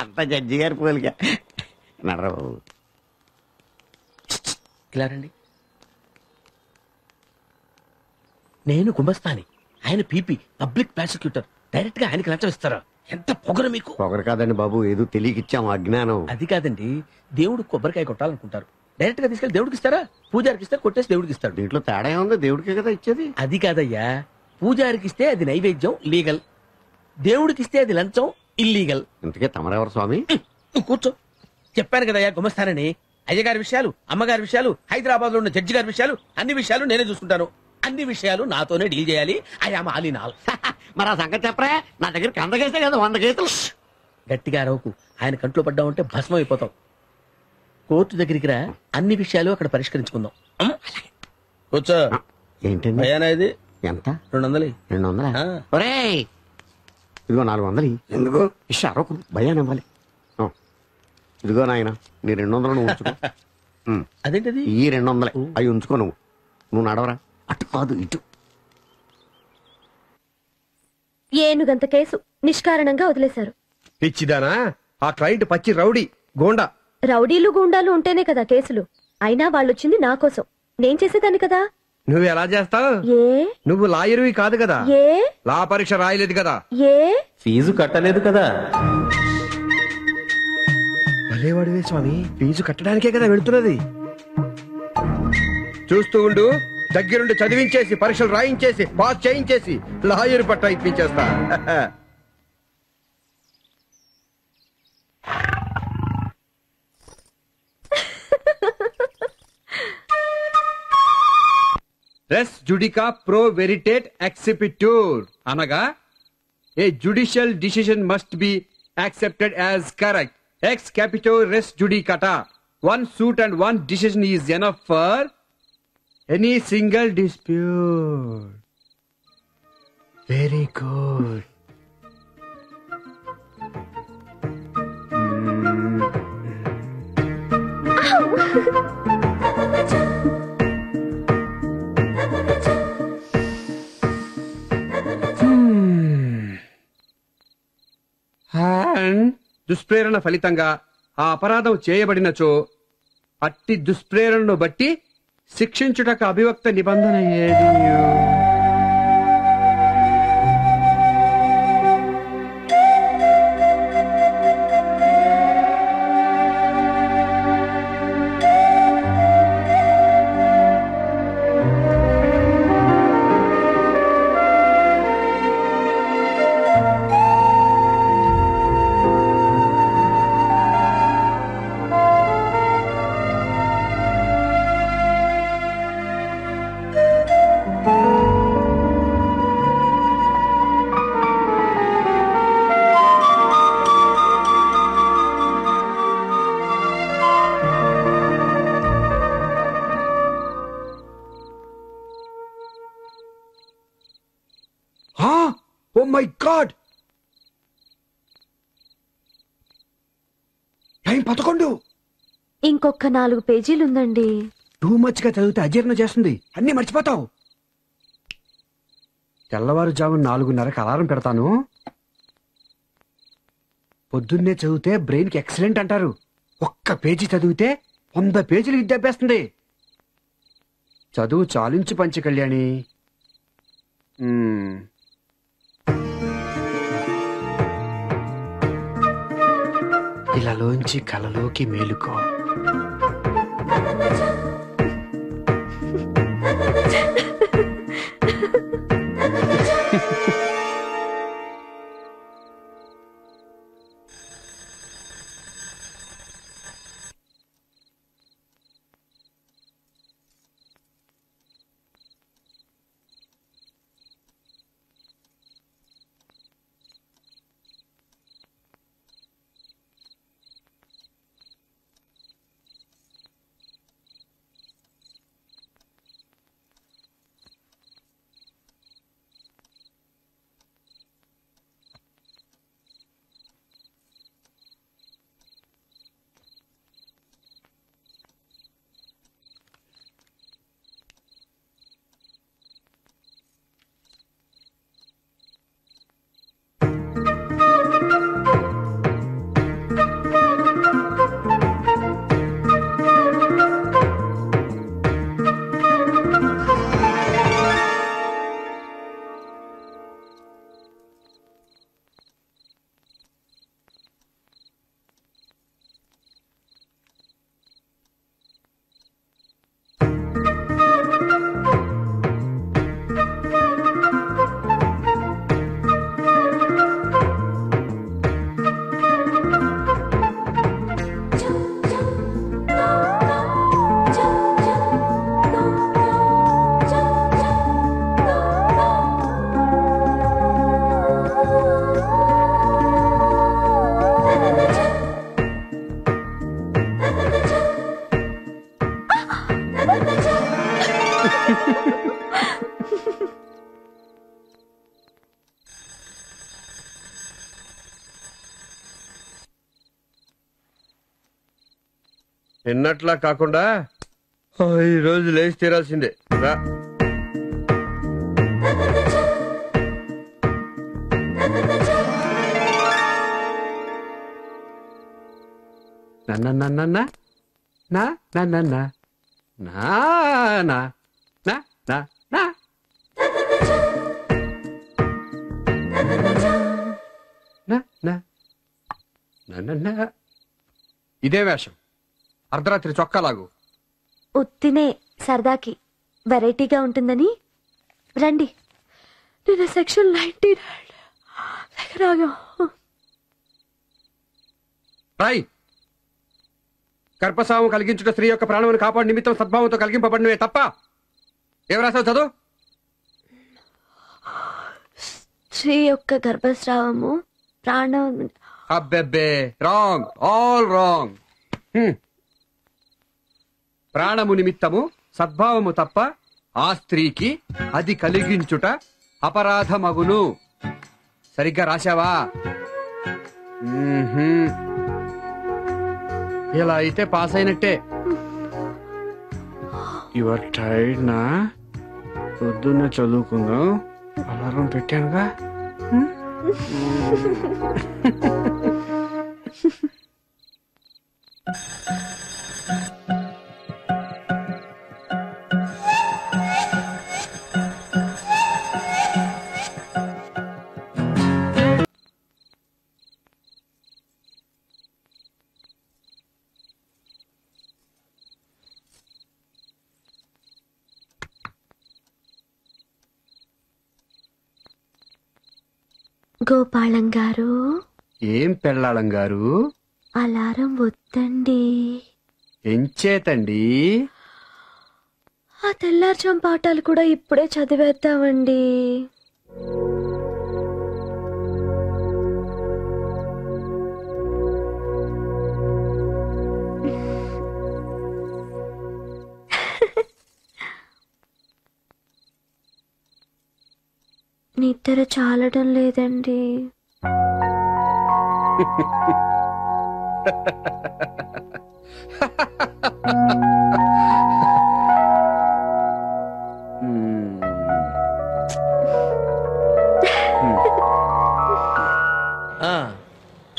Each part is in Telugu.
అంత జడ్జి గారి పోలిక నడరా బాబు. ఇలా రండి. నేను గుమస్తాని, ఆయన పీపీ పబ్లిక్ ప్రాసిక్యూటర్. డైరెక్ట్ గా ఆయనకి లంచం ఇస్తారా? ఎంత పొగరు మీకు. పొగరు కాదండి బాబు, ఏదో తెలియకిచ్చాం అజ్ఞానం. అది కాదండి, దేవుడు కొబ్బరికాయ కొట్టాలనుకుంటారు, డైరెక్ట్ గా తీసుకెళ్లి దేవుడికి ఇస్తారా? పూజారికి ఇస్తారు, కొట్టేసి దేవుడికి ఇస్తాడు. దీంట్లో తేడా ఉంది, దేవుడికే కదా ఇచ్చేది. అది కాదయ్యా, పూజారికి ఇస్తే అది నైవేద్యం లీగల్, దేవుడికి ఇస్తే అది లంచం ఇల్లీగల్. ఇంతకే తమరెవరు స్వామి? నువ్వు కూర్చో. చెప్పాను కదయ్యా గుమస్తానని. అయ్యగారి విషయాలు, అమ్మగారి విషయాలు, హైదరాబాద్ లో ఉన్న జడ్జి గారి విషయాలు, అన్ని విషయాలు నేనే చూసుకుంటాను. అన్ని విషయాలు నాతోనే డీల్ చేయాలి. I am all in all. మరి ఆ సంగతి చెప్పరా, నా దగ్గర 100 కేసే కదా 100 కేసులు. గట్టిగా అరవకు, ఆయన కంట్లో పడ్డామంటే భస్మం అయిపోతాం. కోర్టు దగ్గరికి రా, అన్ని విషయాలు అక్కడ పరిష్కరించుకుందాం. కూర్చో. ఏంటండి భయానా ఇది? ఎంత? 200. 200? ఒరేయ్ ఇదిగో 400. ఎందుకు అరవకు, భయాన్ని ఇవ్వాలి. ఇదిగో నాయన, నీ 200 నువ్వు ఉంచుకో. అదేంటది? ఈ 200 అవి ఉంచుకో. నువ్వు నడవరా, అటు కాదు ఇటు. ఏనుగంత కేసు నిష్కారణంగా వదిలేశారు. పిచ్చిదానా, ఆ క్లయింట్ పచ్చి రౌడీ గోండా. రౌడీలు గూండాలు ఉంటేనే కదా కేసులు. అయినా వాళ్ళొచ్చింది నా కోసం, నేను చేసేదాన్ని కదా. నువ్వు ఎలా చేస్తావు? ఏ నువ్వు లాయరువి కాదు కదా, ఏ లా పరీక్ష రాయలేదు కదా, ఏ ఫీజు కట్టలేదు కదా. భలేవాడివే స్వామి, ఫీజు కట్టడానికే కదా వెళుతున్నది. చూస్తూ ఉండు, దగ్గరుండి చదివించేసి పరీక్షలు రాయించేసి పాస్ చేయించేసి లాయర్ పట్టా ఇప్పించేస్తా. Res judicata pro veritate accipitur అనగా a judicial decision must be accepted as correct. ఎక్స్ క్యాపిటో res judicata. One suit and one decision is enough for any single dispute. Very good. And దుష్ప్రేరణ ఫలితంగా ఆ అపరాధం చేయబడినచో అట్టి దుష్ప్రేరణను బట్టి శిక్షించుటకు అభివక్త నిబంధన ఏది? Oh my God, time 11. ఇంకొక 4 పేజీలుందండి. టూ మచ్ గా చదివితే అజీర్ణం చేస్తుంది, అన్ని మర్చిపోతావు. తెల్లవారుజాము 4:30కి అలారం పెడతాను. పొద్దున్నే చదివితే బ్రెయిన్ కి ఎక్సలెంట్ అంటారు. ఒక్క పేజీ చదివితే 100 పేజీలు విద్యాభ్యాస్తుంది. చదువు చాలించి పంచి కళ్యాణి. ఇలాలోంచి కలలోకి మేలుకో. నిన్నట్లా కాకుండా ఈ రోజు లేచి తీరాల్సిందే రా. నా ఇదే వేషం అర్ధరాత్రి చొక్కాలాగు. ఉత్తినే సరదాకి వెరైటీగా ఉంటుందని రండి. నేను సెక్షన్ 99 రాయ్. గర్భస్రావం కలిగించుట స్త్రీ యొక్క ప్రాణమును కాపాడు నిమిత్తం సద్భావంతో కలిగింపబడినవే తప్ప ఏం రాసావు చదువు. స్త్రీ యొక్క గర్భస్రావము ప్రాణం. అబ్బెబ్బే రాంగ్, ఆల్ రాంగ్. ప్రాణము నిమిత్తము సద్భావము తప్ప ఆ స్త్రీకి అది కలిగించుట అపరాధమగును. సరిగ్గా రాశావా? ఇలా అయితే పాస్ అయినట్టే. యువర్ టైర్డ్ నా? పొద్దున్న చదువుకుందాం. అలారం పెట్టానుగా. గోపాలం గారు, ఏం పెళ్ళాళం గారు? అలారం వద్దండి. ఎంచేతండి? ఆ తెల్లార్జాం పాఠాలు కూడా ఇప్పుడే చదివేద్దామండి. నిద్ర చాలడం లేదండి.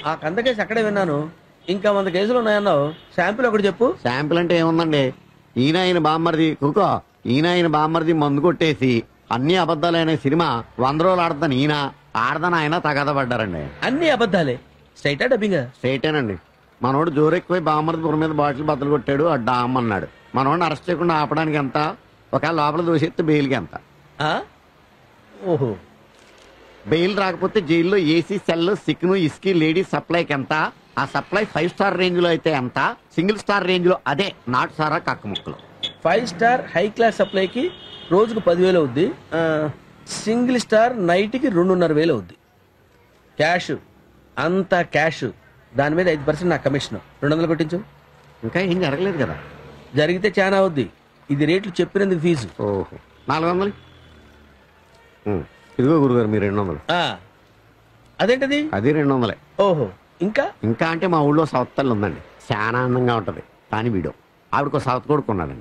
ఆ కంద కేసు అక్కడే విన్నాను. ఇంకా 100 కేసులు ఉన్నాయన్నావు. శాంపిల్ ఒకటి చెప్పు. శాంపిల్ అంటే ఏముందండి? ఈయన బామ్మర్ది కుకో, ఈయన బామ్మర్ది మందు కొట్టేసి అన్ని అబద్ధాలైన సినిమా 100 రోజులు ఆడతాను. ఈయన ఆడదాని ఆయన తగద పడ్డారండి. అన్ని అబద్ధాలే. స్ట్రైటా డబ్బింగా? స్ట్రైటేనండి. మనోడు జోరెక్కుపోయి బామ్మర్ది పురం మీద బాటిల్ బద్దలు కొట్టాడు. ఆ డామ్ అన్నాడు. మనోడిని అరెస్ట్ చేయకుండా ఆపడానికి ఎంత? ఒకవేళ లోపల దోషెత్తే బెయిల్కి ఎంత? ఓహో. బెయిల్ రాకపోతే జైల్లో ఏసీ సెల్, సిక్ను, ఇస్కీ, లేడీస్ సప్లైకి ఎంత? ఆ సప్లై 5 స్టార్ రేంజ్ లో అయితే ఎంత? సింగిల్ స్టార్ రేంజ్ లో అదే నాటు సారా కక్క ముక్కలు. 5 స్టార్ హై క్లాస్ సప్లైకి రోజుకు 10,000 అవుద్ది. సింగిల్ స్టార్ నైట్కి 2,500 అవుద్ది. క్యాష్ అంతా క్యాష్. దాని మీద 5% నా కమిషన్. 200 కొట్టించు. ఇంకా ఏం జరగలేదు కదా? జరిగితే చాలా అవుద్ది. ఇది రేట్లు చెప్పినందుకు ఫీజు. ఓహో, 400. ఇదిగో గురుగారు మీ 200. అదేంటది? అది 200. ఓహో. ఇంకా ఇంకా అంటే మా ఊళ్ళో సౌత్ తల్లి ఉందండి. చాలా అందంగా ఉంటది. కానీ వీడు ఆవిడకు సౌత్ కొడుకున్నాడండి.